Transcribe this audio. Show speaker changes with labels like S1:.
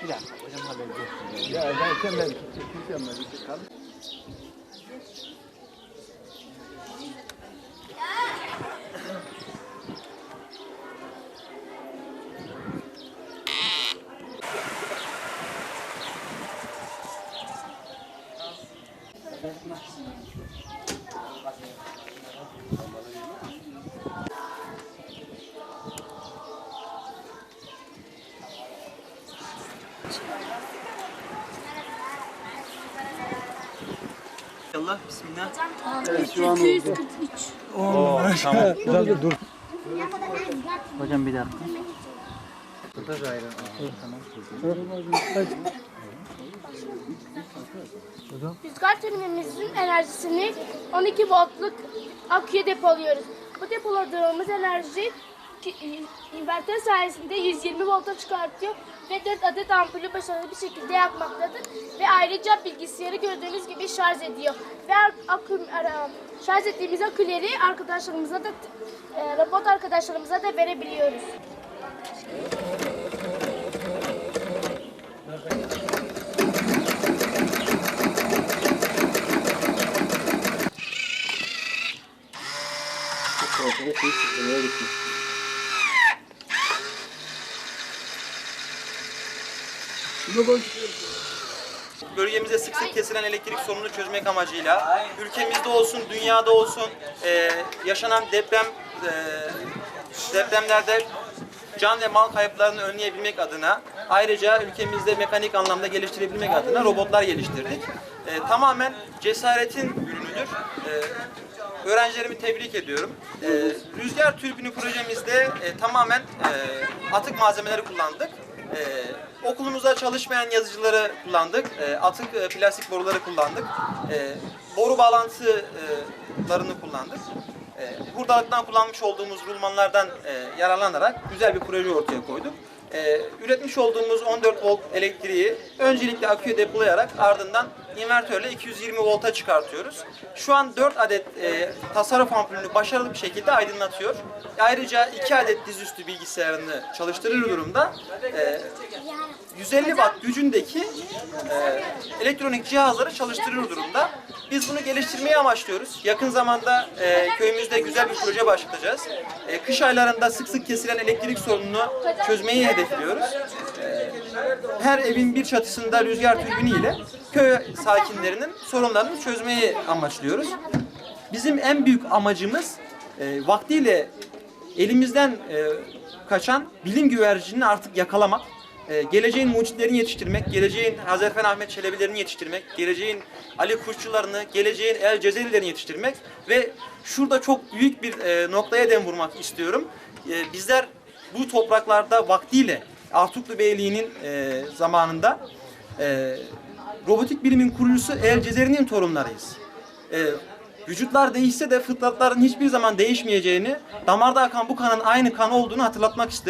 S1: Bir dakika hocam halledeceğim.
S2: Ya ben çekeceğim ben. Kalın.
S1: Allah bismillah.
S2: Evet, şu an oldu.
S3: 243.
S1: Tamam.
S2: Dur.
S1: Hocam bir dakika. Burada gayrı. Tamam.
S3: Rüzgar türbinimizin enerjisini 12 voltluk aküye depoluyoruz. Bu depoladığımız enerji inverter sayesinde 120 volta çıkartıyor ve 4 adet ampulü başarılı bir şekilde yakmaktadır. Ve ayrıca bilgisayarı gördüğünüz gibi şarj ediyor. Ve şarj ettiğimiz aküleri arkadaşlarımıza da robot arkadaşlarımıza da verebiliyoruz.
S4: Bölgemizde sık sık kesilen elektrik sorununu çözmek amacıyla ülkemizde olsun, dünyada olsun yaşanan depremlerde can ve mal kayıplarını önleyebilmek adına, ayrıca ülkemizde mekanik anlamda geliştirebilmek adına robotlar geliştirdik. Tamamen cesaretin ürünüdür. Öğrencilerimi tebrik ediyorum. Rüzgar türbini projemizde tamamen atık malzemeleri kullandık. Okulumuzda çalışmayan yazıcıları kullandık. Atık plastik boruları kullandık. Boru bağlantılarını kullandık. Hurdalıktan kullanmış olduğumuz rulmanlardan yararlanarak güzel bir proje ortaya koyduk. Üretmiş olduğumuz 14 volt elektriği öncelikle aküye depolayarak ardından invertörle 220 volta çıkartıyoruz. Şu an 4 adet tasarruf ampulünü başarılı bir şekilde aydınlatıyor. Ayrıca 2 adet dizüstü bilgisayarını çalıştırır durumda 150 watt gücündeki elektronik cihazları çalıştırır durumda. Biz bunu geliştirmeyi amaçlıyoruz. Yakın zamanda köyümüzde güzel bir proje başlatacağız. Kış aylarında sık sık kesilen elektrik sorununu çözmeyi hedefliyoruz. Her evin bir çatısında rüzgar türbini ile köy sakinlerinin sorunlarını çözmeyi amaçlıyoruz. Bizim en büyük amacımız vaktiyle elimizden kaçan bilim güvercinini artık yakalamak. Geleceğin mucitlerini yetiştirmek, geleceğin Hazarfen Ahmet Çelebilerini yetiştirmek, geleceğin Ali Kuşçularını, geleceğin El Cezerilerini yetiştirmek ve şurada çok büyük bir noktaya dem vurmak istiyorum. Bizler bu topraklarda vaktiyle Artuklu Beyliği'nin zamanında robotik bilimin kurucusu El Cezeri'nin torunlarıyız. Vücutlar değişse de fıtratların hiçbir zaman değişmeyeceğini, damarda akan bu kanın aynı kan olduğunu hatırlatmak isterim.